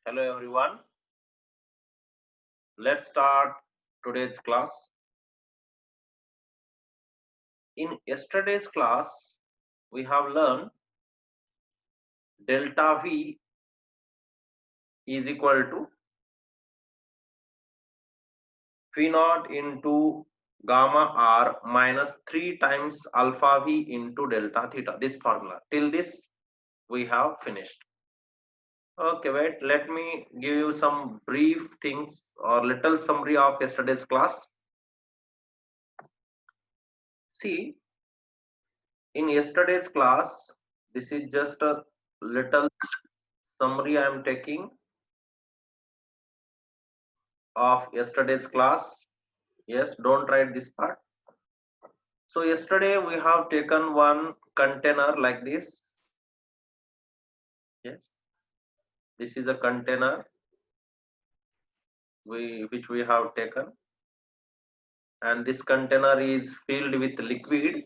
Hello everyone. Let's start today's class. In yesterday's class, we have learned delta V is equal to V naught into gamma R minus 3 times alpha V into delta theta. This formula. Till this, we have finished. Okay, wait. Let me give you some brief things or little summary of yesterday's class. See, in yesterday's class, this is just a little summary I am taking of yesterday's class. Yes, don't write this part. So yesterday we have taken one container like this. Yes, this is a container which we have taken, and this container is filled with liquid,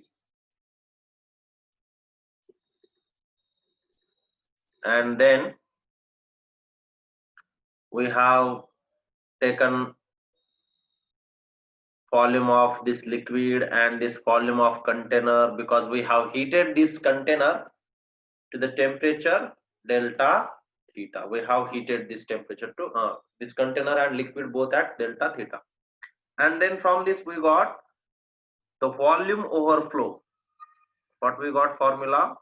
and then we have taken volume of this liquid and this volume of container because we have heated this container to the temperature delta theta. We have heated this temperature to this container and liquid both at delta theta, and then from this we got the volume overflow. What we got formula?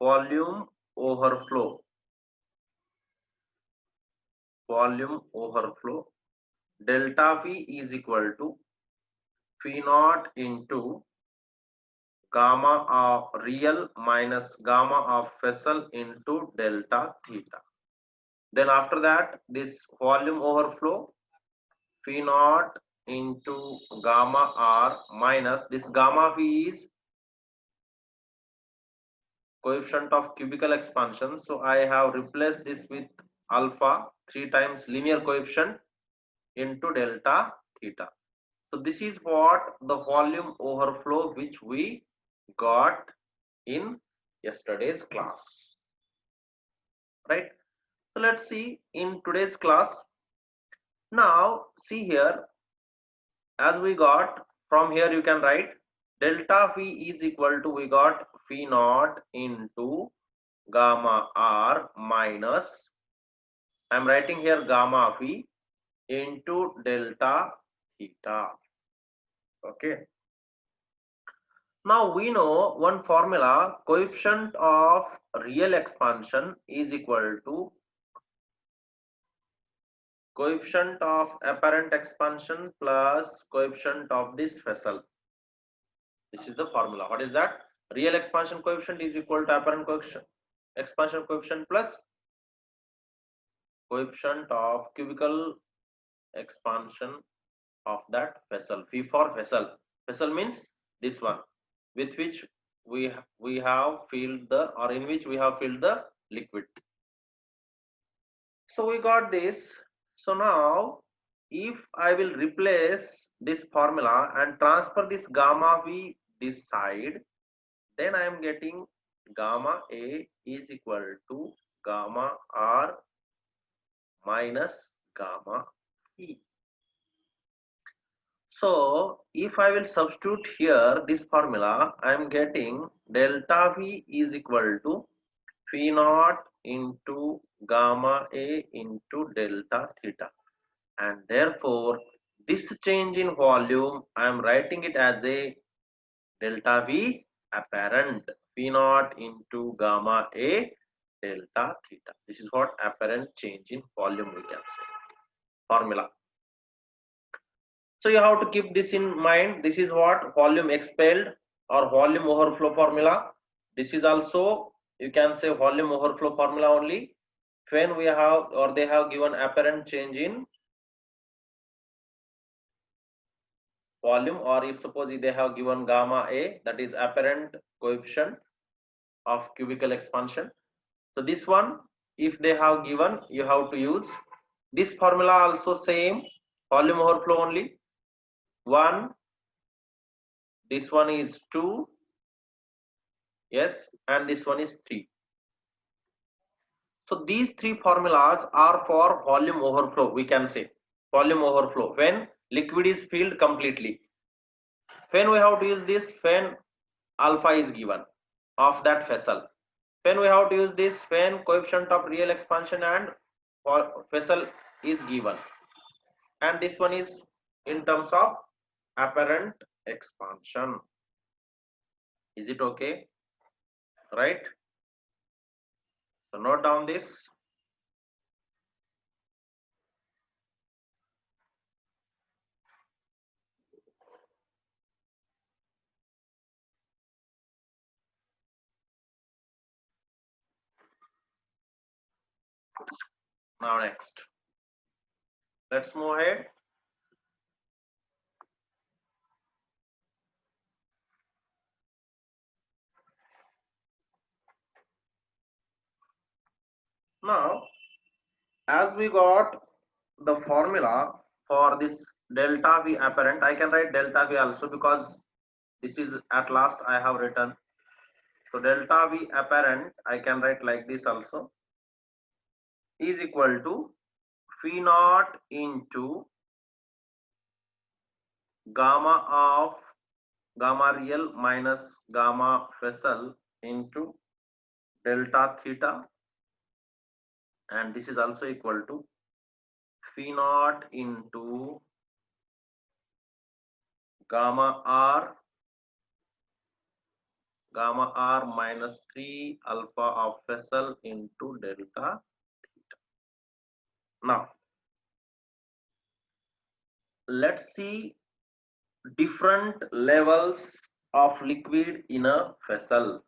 Volume overflow. Volume overflow. Delta V is equal to V naught into gamma of real minus gamma of vessel into delta theta. Then after that, this volume overflow V naught into gamma R minus this gamma V is coefficient of cubical expansion. So I have replaced this with alpha 3 times linear coefficient into delta theta. So this is what the volume overflow which we got in yesterday's class, right? So let's see in today's class. Now see here, as we got from here, you can write delta V is equal to, we got V naught into gamma R minus, I am writing here gamma V into delta theta. Okay. Now we know one formula, coefficient of real expansion is equal to coefficient of apparent expansion plus coefficient of this vessel. This is the formula. What is that? Real expansion coefficient is equal to apparent coefficient expansion coefficient plus coefficient of cubical expansion of that vessel. V for vessel. Vessel means this one with which we have filled the, or in which we have filled the liquid. So we got this. So now if I will replace this formula and transfer this gamma V this side, then I am getting gamma A is equal to gamma R minus gamma E. So if I will substitute here this formula, I am getting delta V is equal to V naught into gamma A into delta theta, and therefore this change in volume I am writing it as a delta V apparent, V naught into gamma A delta theta. This is what apparent change in volume we can say formula. So you have to keep this in mind. This is what volume expelled or volume overflow formula. This is also, you can say, volume overflow formula only when we have, or they have given apparent change in volume, or if suppose they have given gamma A, that is apparent coefficient of cubical expansion. So this one, if they have given, you have to use this formula also, same volume overflow only. 1, this one is 2, yes, and this one is 3. So these three formulas are for volume overflow, we can say volume overflow when liquid is filled completely. When we have to use this, when alpha is given of that vessel. When we have to use this, when coefficient of real expansion and vessel is given. And this one is in terms of apparent expansion. Is it okay? Right? So note down this. Now next. Let's move ahead. Now, as we got the formula for this delta V apparent, I can write delta V also because this is at last I have written. So delta V apparent, I can write like this also, is equal to phi naught into gamma of gamma real minus gamma vessel into delta theta, and this is also equal to phi naught into gamma r minus 3 alpha of vessel into delta theta. Now let's see different levels of liquid in a vessel.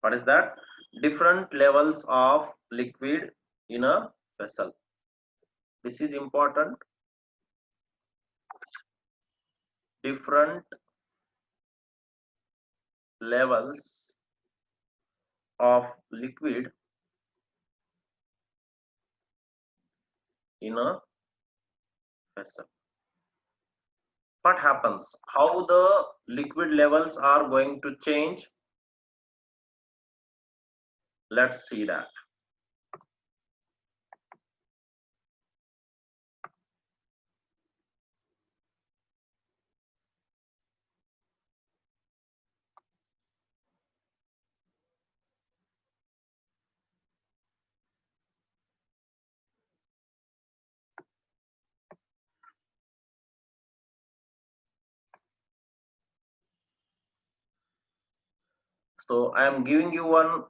What is that? Different levels of liquid in a vessel. This is important. Different levels of liquid in a vessel. What happens? How the liquid levels are going to change? Let's see that. So I am giving you one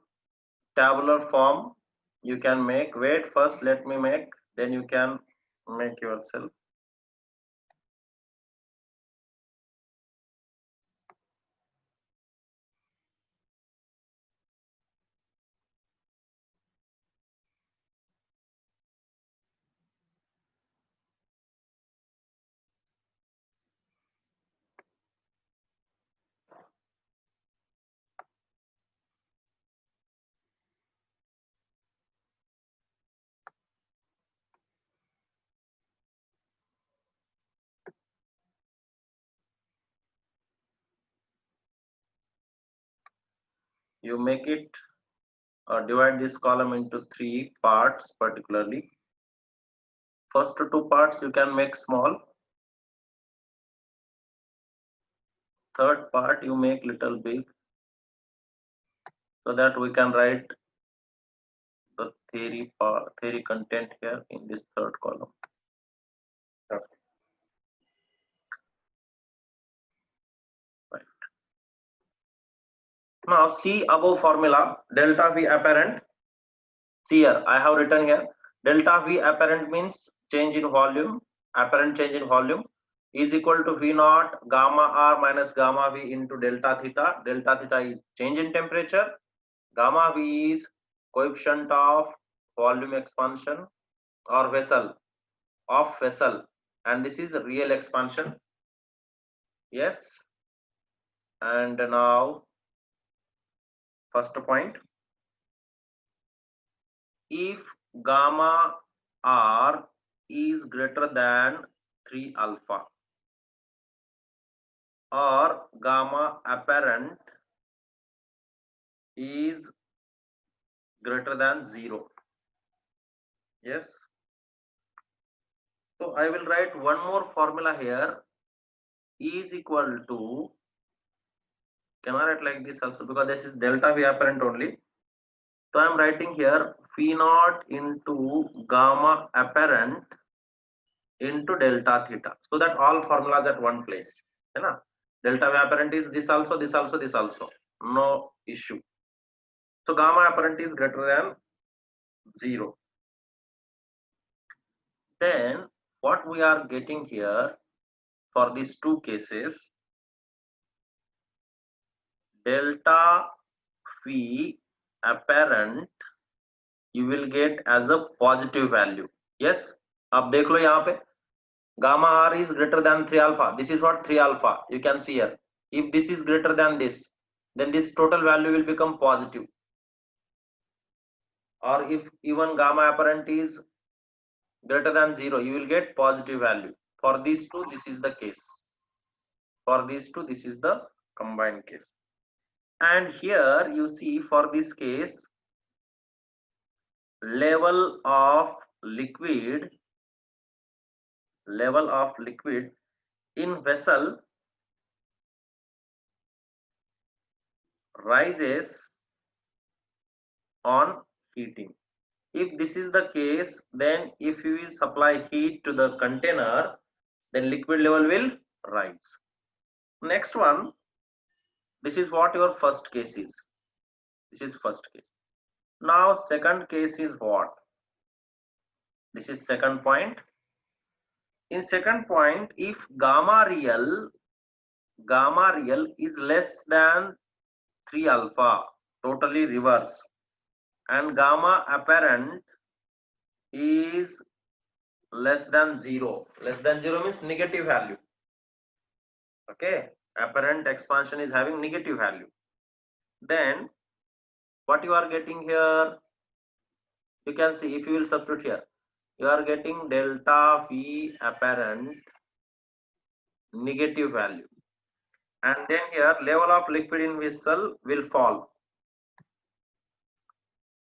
tabular form. You can make. Wait, first let me make, then you can make yourself. You make it, divide this column into 3 parts particularly. First 2 parts you can make small. Third part you make little big, so that we can write the theory content here in this third column. Okay. Right. Now see above formula delta V apparent. See here, I have written here delta V apparent means change in volume, apparent change in volume is equal to V naught gamma R minus gamma V into delta theta. Delta theta is change in temperature, gamma V is coefficient of volume expansion or vessel, and this is real expansion. Yes. And now first point, if gamma R is greater than 3 alpha or gamma apparent is greater than 0. Yes. So I will write one more formula here. E is equal to, can I write like this also, because this is delta V apparent only. So I am writing here phi naught into gamma apparent into delta theta, so that all formulas at one place. Delta V apparent is this also, this also, this also, no issue. So gamma apparent is greater than 0. Then what we are getting here for these two cases, delta V apparent you will get as a positive value. Yes, आप देख लो यहाँ पे gamma r is greater than 3 alpha. This is what 3 alpha, you can see here. If this is greater than this, then this total value will become positive. Or if even gamma apparent is greater than 0, you will get positive value. For these two, this is the case. For these two, this is the combined case. And here you see for this case, level of liquid in vessel rises on heating. If this is the case, then if you will supply heat to the container, then liquid level will rise. Next one, this is what your first case is. This is first case. Now second case is what? This is second point. In second point, if gamma real is less than 3 alpha, totally reverse, and gamma apparent is less than 0. Less than 0 means negative value. Okay, apparent expansion is having negative value. Then what you are getting here, you can see if you will substitute here, you are getting delta V apparent negative value, and then here level of liquid in vessel will fall.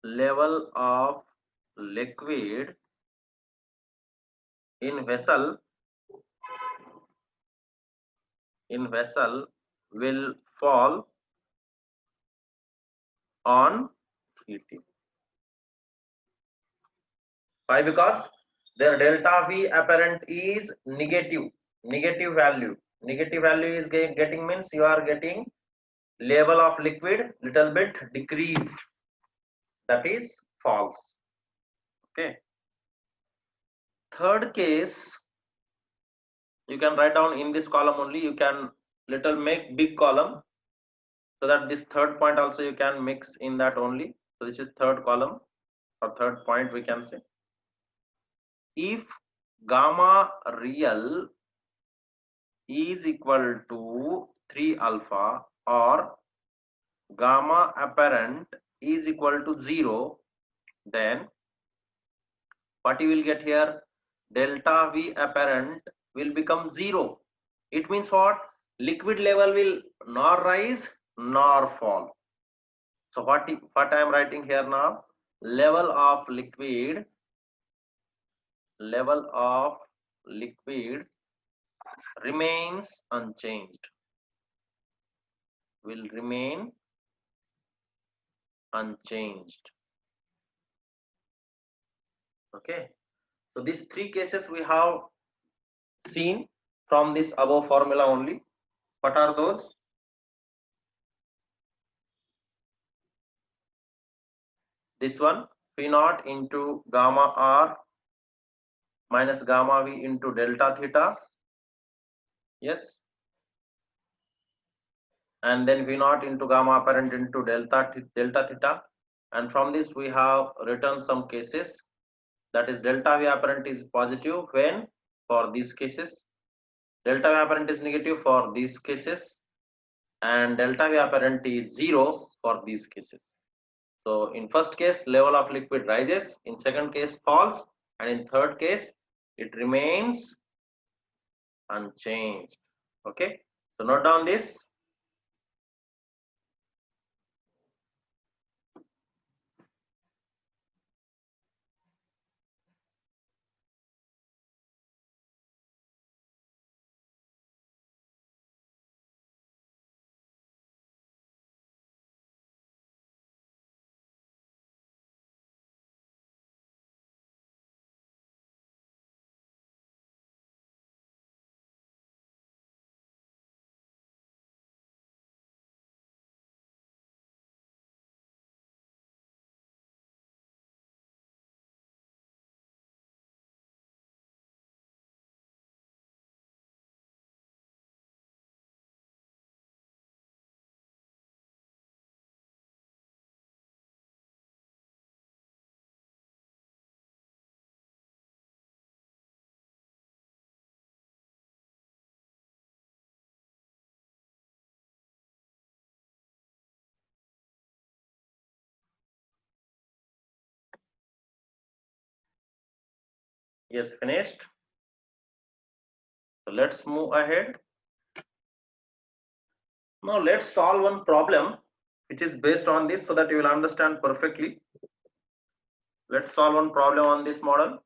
Level of liquid in vessel will fall on heating. Why? Because their delta V apparent is negative value. Negative value is getting means you are getting level of liquid little bit decreased, that is false. Okay. Third case, you can write down in this column only, you can little make big column, so that this third point also you can mix in that only. So this is third column or third point, we can say. If gamma real is equal to 3 alpha or gamma apparent is equal to 0, then what you will get here, delta V apparent will become 0. It means what? Liquid level will nor rise nor fall. So what I am writing here now, level of liquid remains unchanged, will remain unchanged. Okay, so these three cases we have seen from this above formula only. What are those? This one, P naught into gamma r minus gamma v into delta theta. Yes. And then V naught into gamma apparent into delta theta. And from this we have written some cases, that is delta V apparent is positive when for these cases, delta V apparent is negative for these cases, and delta V apparent is 0 for these cases. So in first case level of liquid rises, in second case falls, and in third case it remains unchanged. Okay, so note down this. Yes, finished. So let's move ahead. Now let's solve one problem which is based on this so that you will understand perfectly. Let's solve one problem on this model.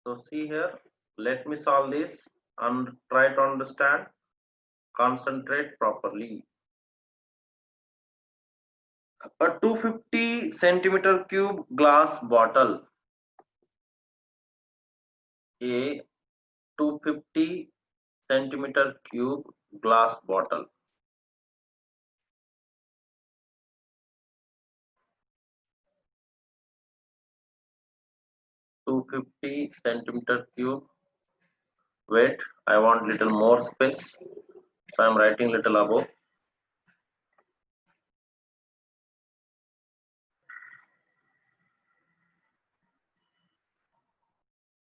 So see here, let me solve this and try to understand, concentrate properly. A 250 centimeter cube glass bottle, a 250 centimeter cube glass bottle, centimeter cube. Wait, I want little more space, so I'm writing little above.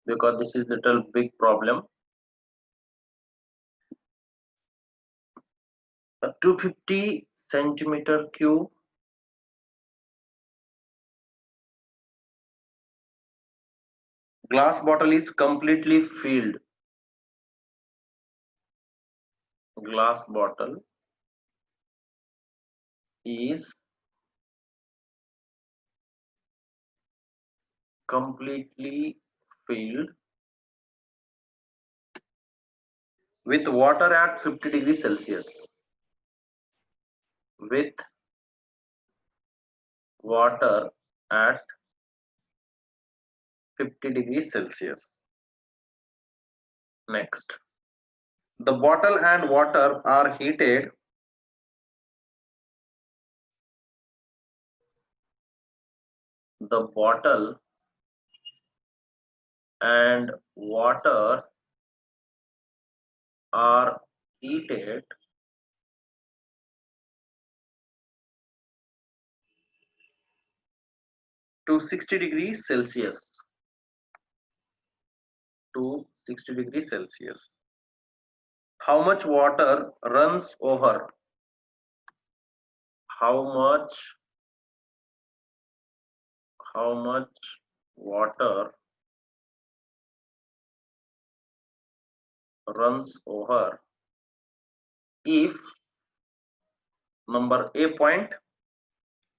Because this is little big problem. A 250 centimeter cube glass bottle is completely filled. Glass bottle is completely filled with water at 50 degrees Celsius. With water at 50 degrees Celsius. Next, the bottle and water are heated the bottle and water are heated to 60 degrees Celsius. To 60 degrees Celsius. How much water runs over? How much water runs over if number A point,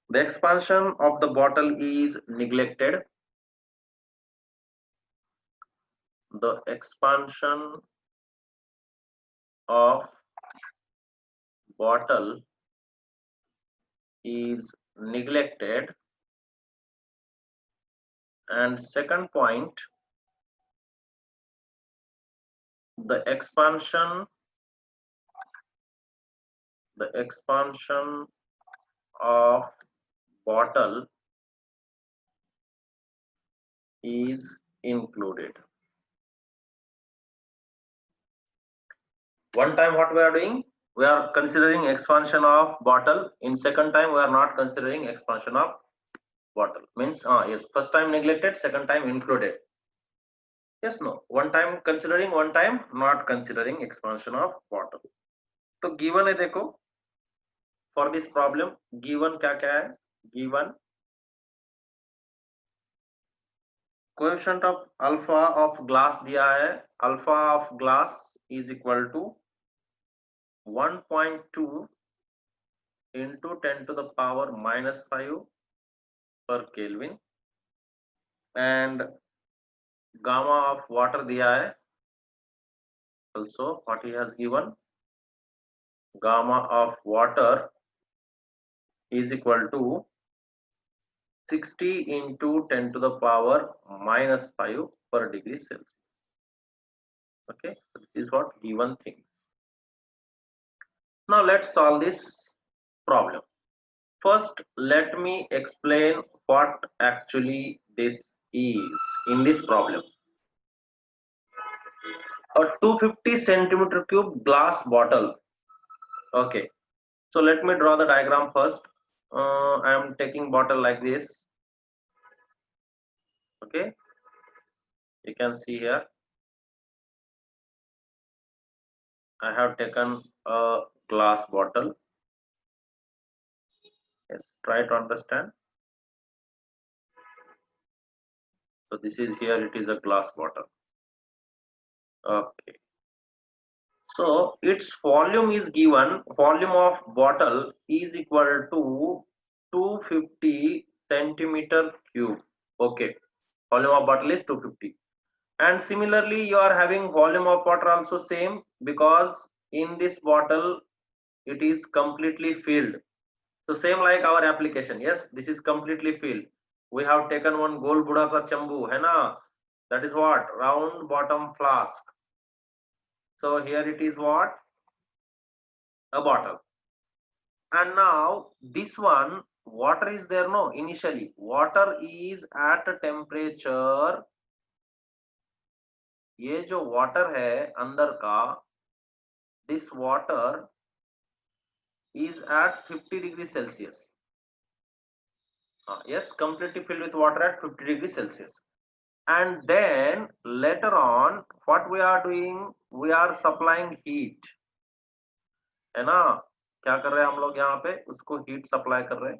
the expansion of the bottle is neglected. The expansion of bottle is neglected. And second point, the expansion of bottle is included. One time what we are doing, we are considering expansion of bottle. In second time we are not considering expansion of bottle. Means yes, first time neglected, second time included. Yes, no, one time considering, one time not considering expansion of bottle. तो given है देखो, for this problem given क्या क्या है? Given coefficient of alpha of glass दिया है, alpha of glass is equal to 1.2 into 10 to the power minus 5 per Kelvin, and gamma of water दिया है, also what he has given, gamma of water is equal to 60 into 10 to the power minus 5 per degree Celsius. Okay, so this is what given things. Now let's solve this problem. First, let me explain what actually this is in this problem. A 250 centimeter cube glass bottle. Okay, so let me draw the diagram first. I am taking bottle like this. Okay, you can see here I have taken a glass bottle. Yes, try to understand. So this is here, it is a glass bottle. Okay. So its volume is given, volume of bottle is equal to 250 centimeter cube. Okay. Volume of bottle is 250. And similarly, you are having volume of water also same, because in this bottle it is completely filled. So same like our application. Yes, this is completely filled. We have taken one gold buddha ka chambu, hai na? That is what? Round bottom flask. So here it is what? A bottle. And now this one, water is there, no? Initially, water is at a temperature. ये जो water है अंदर का, this water is at 50 degrees Celsius. Yes, completely filled with water at 50 degrees Celsius. And then later on, what we are doing, we are supplying heat, है ना? क्या कर रहे हैं हम लोग यहाँ पे? उसको heat supply कर रहे हैं.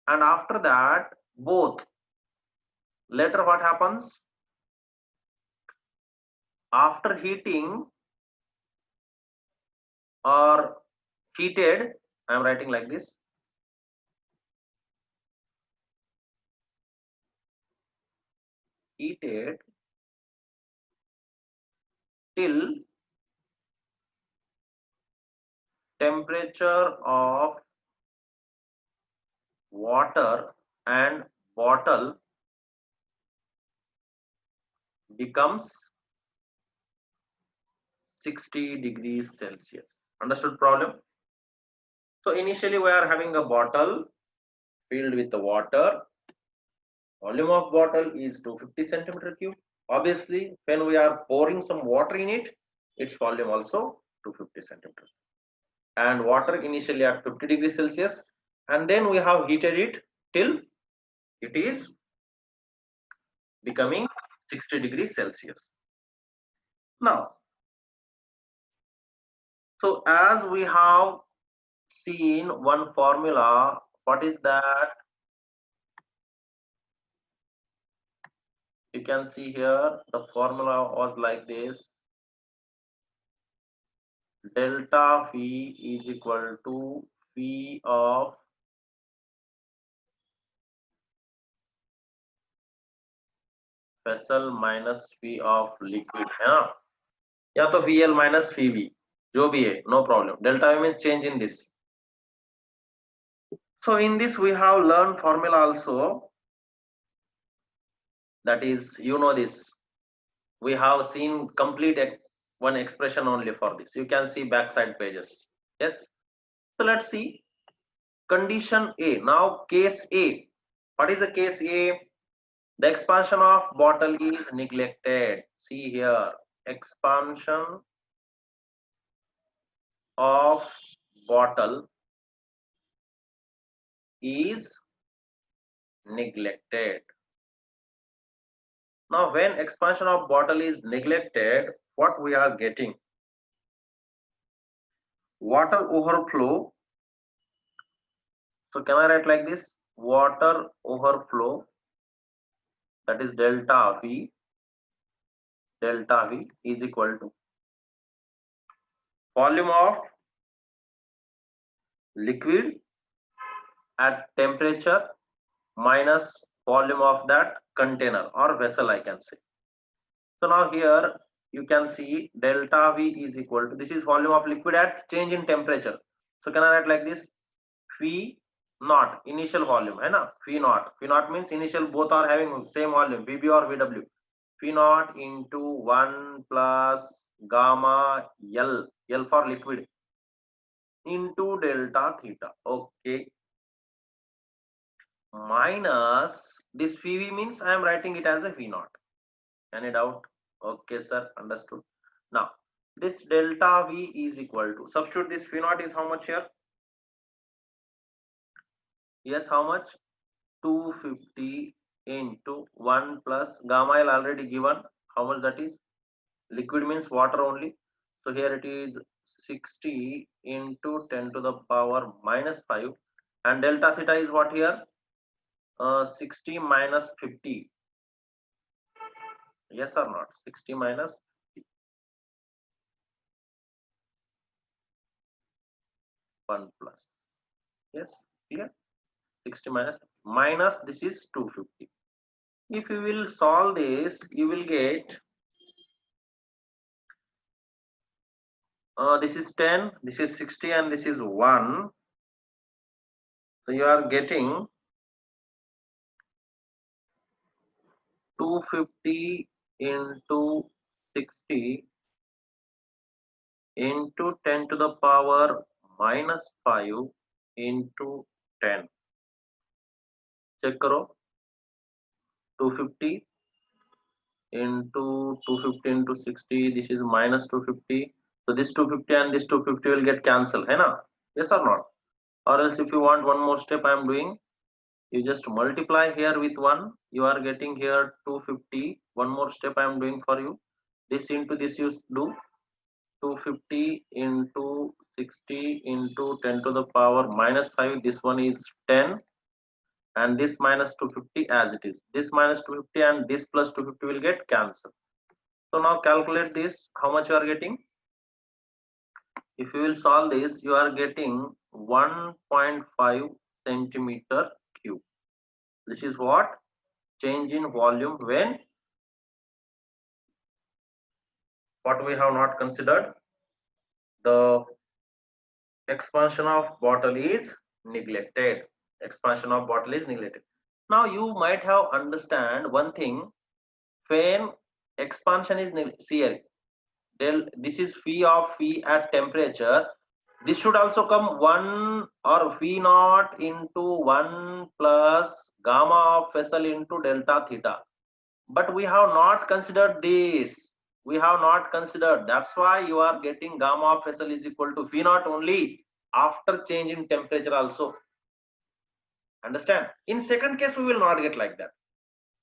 And after that, both. Later what happens? After heating or heated, I am writing like this. Heated till temperature of water and bottle becomes 60 degrees Celsius. Understood problem? So initially we are having a bottle filled with the water. Volume of bottle is 250 centimeter cube. Obviously, when we are pouring some water in it, its volume also 250 centimeters. And water initially at 50 degrees Celsius, and then we have heated it till it is becoming 60 degrees Celsius. Now, so as we have seen one formula, what is that? You can see here the formula was like this: delta V is equal to V of vessel minus V of liquid, है ना? या तो VL minus VV, जो भी है, no problem. Delta V means change in this. So in this we have learned formula also. That is, you know this. We have seen complete one expression only for this. You can see backside pages. Yes. So let's see condition A. Now case A. What is the case A? The expansion of bottle is neglected. See here, expansion of bottle is neglected. Now when expansion of bottle is neglected, what we are getting? Water overflow. So can I write like this? Water overflow, that is delta V is equal to volume of liquid at temperature minus volume of that container or vessel, I can say. So now here you can see delta V is equal to, this is volume of liquid at change in temperature. So can I write like this? V naught, initial volume, है ना? V naught. V naught means initial, both are having same volume, VB or VW. V naught into 1 plus gamma L, L for liquid, into delta theta. Okay. Minus this VV means I am writing it as a V naught. Any doubt? Okay, sir. Understood. Now, this delta V is equal to, substitute this V naught is how much here? Yes, how much? 250 into 1 plus gamma L already given. How much that is? Liquid means water only. So here it is 60 into 10 to the power minus 5. And delta theta is what here? 60 minus 50. Yes or not? 60 minus 1 plus. Yes, clear? 60 minus this is 250. If you will solve this, you will get this is 10, this is 60, and this is 1. So you are getting 250 into 60 into 10 to the power minus 5 into 10. Check karo. 250 into 250 into 60, this is minus 250. So this 250 and this 250 will get cancelled, hai na? Yes or not? Or else if you want one more step I am doing, you just multiply here with 1, you are getting here 250. One more step I am doing for you. This into this you do 250 into 60 into 10 to the power minus 5. This one is 10, and this minus 250 as it is. This minus 250 and this plus 250 will get cancelled. So now calculate this, how much you are getting. If you will solve this, you are getting 1.5 centimeter cube. This is what? Change in volume when what we have not considered, the expansion of bottle is neglected. Expansion of bottle is neglected. Now you might have understand one thing. When expansion is here, this is phi of phi at temperature. This should also come 1 or phi naught into 1 plus gamma of vessel into delta theta. But we have not considered this. We have not considered. That's why you are getting gamma of vessel is equal to V naught only after change in temperature also. Understand? In second case, we will not get like that.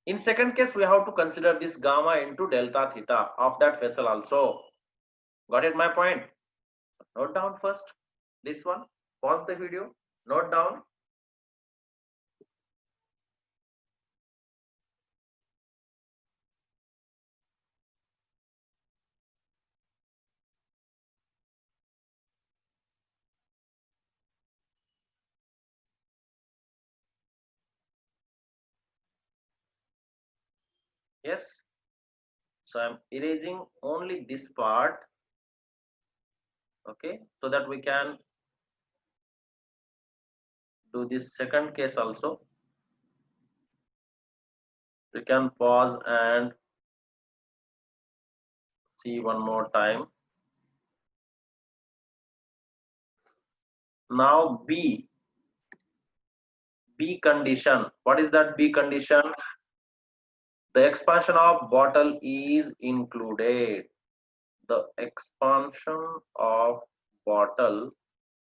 In second case, we have to consider this gamma into delta theta of that vessel also. Got it my point? Note down first this one. Pause the video. Note down. Yes. So I'm erasing only this part. Okay. So that we can do this second case also. You can pause and see one more time. Now B condition. What is that B condition? The expansion of bottle is included. The expansion of bottle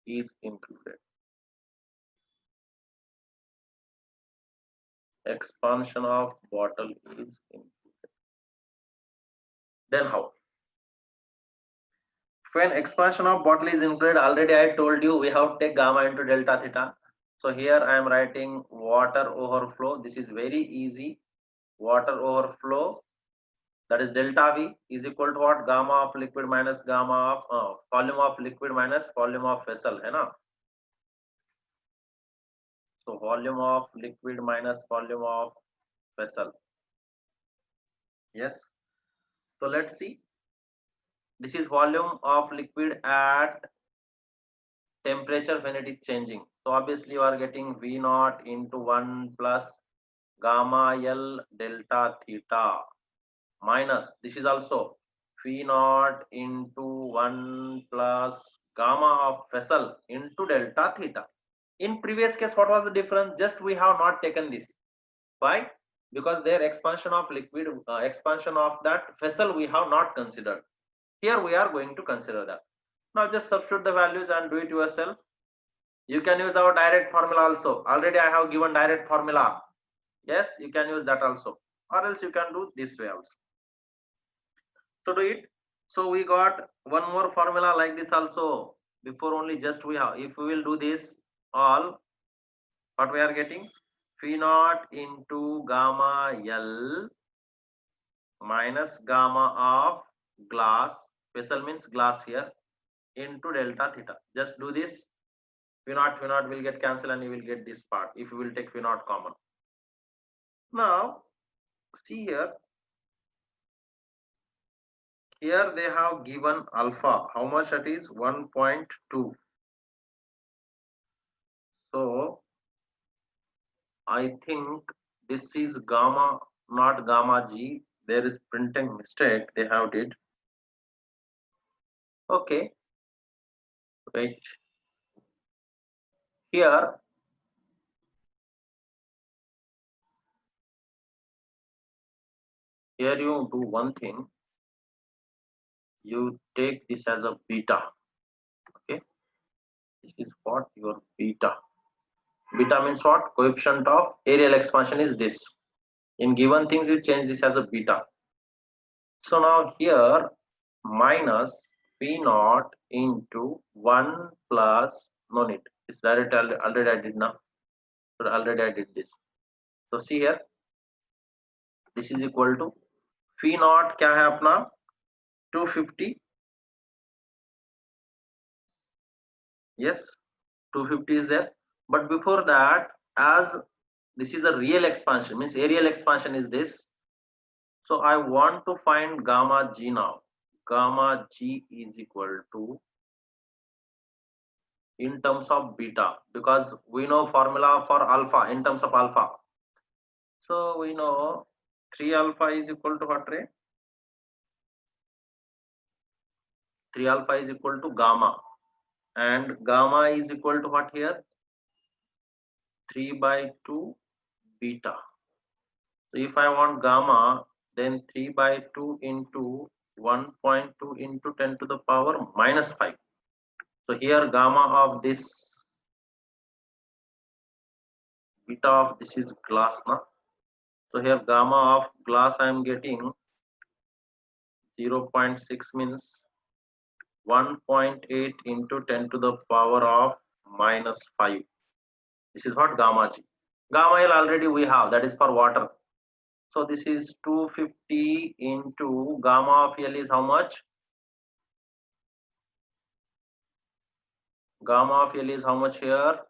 is included. Expansion of bottle is included. Then how? When expansion of bottle is included, already I told you we have to take gamma into delta theta. So here I am writing water overflow. This is very easy. Water overflow, that is delta V is equal to what? Gamma of liquid minus gamma of volume of liquid minus volume of vessel, है ना? So volume of liquid minus volume of vessel. Yes. So let's see. This is volume of liquid at temperature when it is changing. So obviously you are getting V naught into 1 plus gamma L delta theta minus, this is also V naught into 1 plus gamma of vessel into delta theta. In previous case, what was the difference? Just we have not taken this. Why? Because their expansion of liquid, expansion of that vessel we have not considered. Here we are going to consider that. Now just substitute the values and do it yourself. You can use our direct formula also. Already I have given direct formula. Yes, you can use that also. Or else you can do this way also. So do it. So we got one more formula like this also. Before only just we have. If we will do this all, what we are getting? Phi naught into gamma L minus gamma of glass, vessel means glass here, into delta theta. Just do this. V naught will get cancelled and you will get this part if you will take V naught common. Now see here, here they have given alpha, how much it is, 1.2. So I think this is gamma, not gamma g. There is printing mistake they have did. Okay, wait. Here you do one thing. You take this as a beta. Okay, this is what your beta. Beta means what? Coefficient of areal expansion is this. In given things, you change this as a beta. So now here minus P naught into 1 plus, no need. It's direct, already I did now. So already I did this. So see here, this is equal to Phi naught क्या है अपना 250. Yes, 250 is there. But before that, as this is a real expansion, means areal expansion is this. So I want to find gamma g now. Gamma g is equal to, in terms of beta, because we know formula for alpha in terms of alpha. So we know 3 alpha is equal to what, Ray? 3 alpha is equal to gamma, and gamma is equal to what here? 3 by 2 beta. So if I want gamma, then 3 by 2 into 1.2 into 10 to the power minus 5. So here gamma of this, beta of this is glass now. So here gamma of glass I am getting 0.6 means 1.8 into 10 to the power of minus 5. This is what gamma g. Gamma L already we have, that is for water. So this is 250 into gamma of L is how much? Gamma of L is how much here?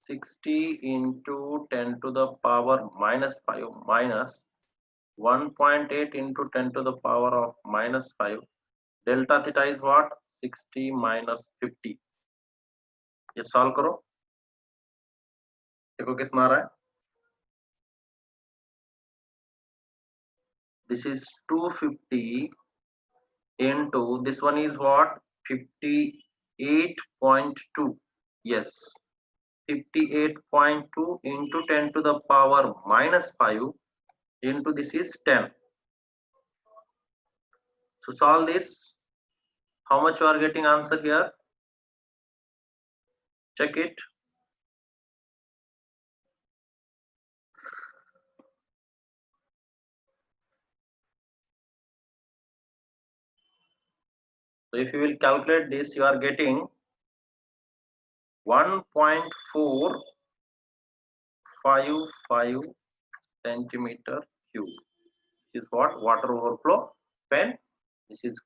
60 into 10 to the power minus 5 minus 1.8 into 10 to the power of minus 5. Delta theta is what? 60 minus 50. ये solve करो, देखो कितना आ रहा है. This is 250 into this one is what? 58.2. Yes, 58.2 into 10 to the power minus 5 into this is 10. So solve this. How much you are getting answer here? Check it. So if you will calculate this, you are getting 1.455 centimeter cube. This is what? Water overflow when this is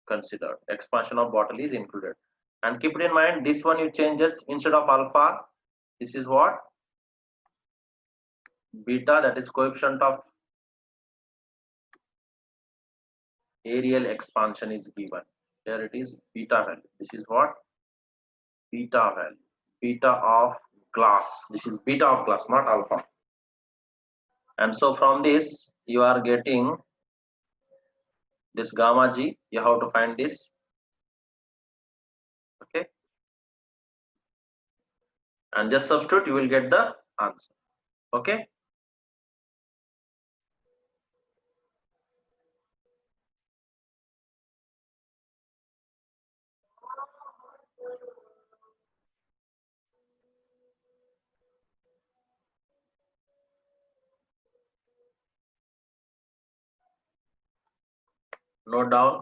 considered. Expansion of bottle is included. And keep it in mind, this one you changes, instead of alpha, this is what? Beta, that is coefficient of areal expansion is given. Here it is beta value. This is what? Beta value. Beta of glass. This is beta of glass, not alpha. And so from this, you are getting this gamma g. You have to find this. Okay. And just substitute, you will get the answer. Okay. Note down.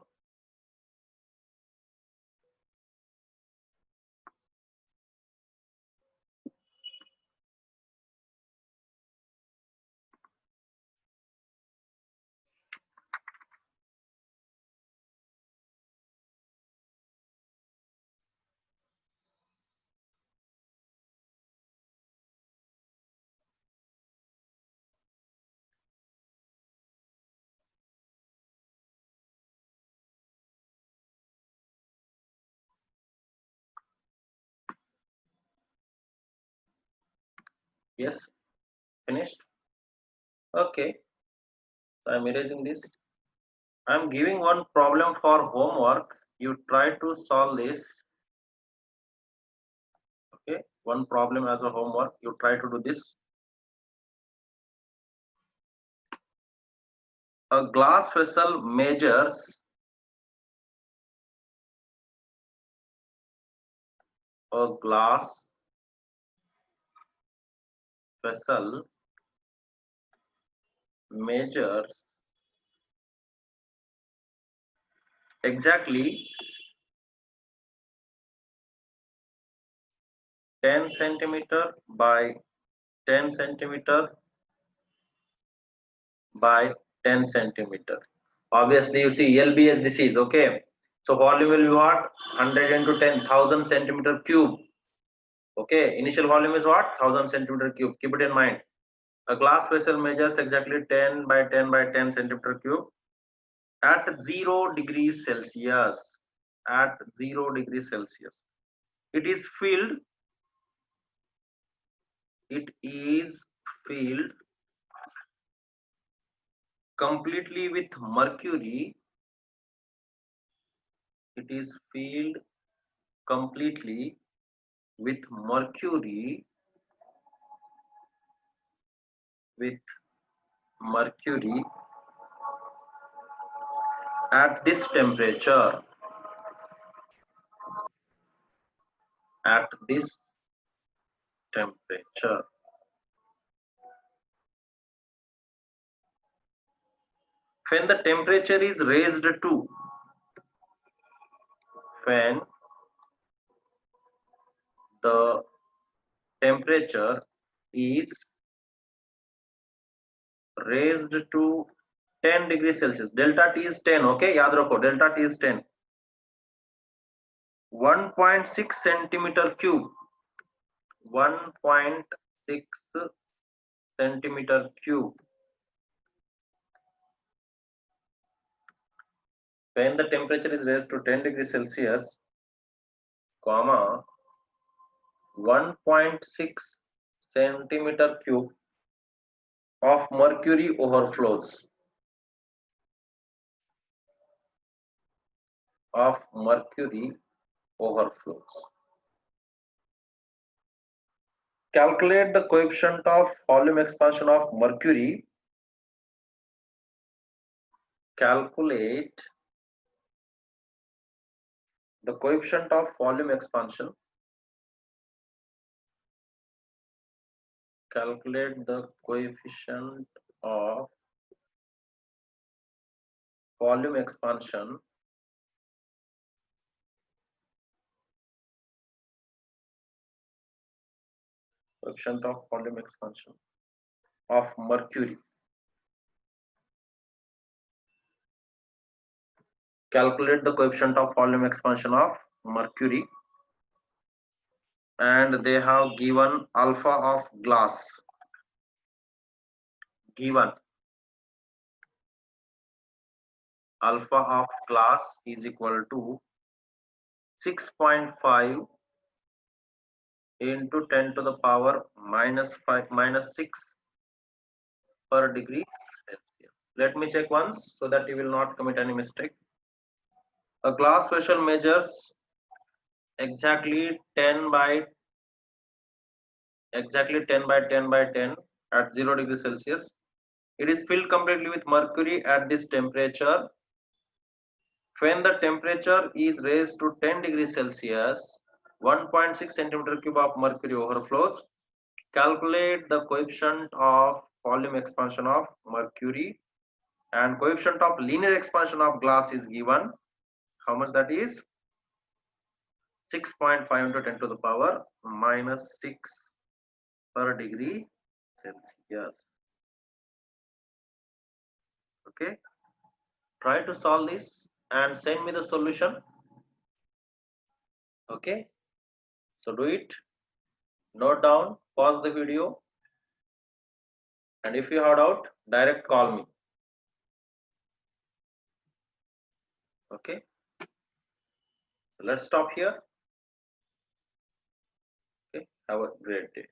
Yes, finished. Okay, so I'm erasing this. I'm giving one problem for homework. You try to solve this. Okay, one problem as a homework. You try to do this. A glass vessel measures a glass vessel measures exactly 10 centimeter by 10 centimeter by 10 centimeter. Obviously, you see LBS this is okay. So volume will be what? 100 into 10,000 centimeter cube. Okay, initial volume is what? 1000 centimeter cube. Keep it in mind. A glass vessel measures exactly 10 by 10 by 10 centimeter cube at 0 degrees Celsius. At 0 degrees Celsius. It is filled. It is filled completely with mercury. It is filled completely with mercury with mercury at this temperature. At this temperature. When the temperature is raised to, when the temperature is raised to 10 degrees Celsius. Delta T is 10. Okay, yaad rakho, delta T is 10. 1.6 centimeter cube. 1.6 centimeter cube. When the temperature is raised to 10 degrees Celsius, comma, 1.6 centimeter cube of mercury overflows. Of mercury overflows. Calculate the coefficient of volume expansion of mercury. Calculate the coefficient of volume expansion. Calculate the coefficient of volume expansion coefficient of volume expansion of mercury. Calculate the coefficient of volume expansion of mercury, and they have given alpha of glass. Given alpha of glass is equal to 6.5 into 10 to the power minus 6 per degree Celsius. Let me check once so that you will not commit any mistake. A glass vessel measures exactly 10 by 10 by 10 at 0 degrees Celsius. It is filled completely with mercury at this temperature. When the temperature is raised to 10 degrees Celsius, 1.6 centimeter cube of mercury overflows. Calculate the coefficient of volume expansion of mercury, and coefficient of linear expansion of glass is given. How much that is? 6.5 into 10 to the power minus 6 per degree Celsius. Okay, try to solve this and send me the solution. Okay, so do it, note down, pause the video, and if you have doubt, direct call me. Okay, so let's stop here. Okay, have a great day.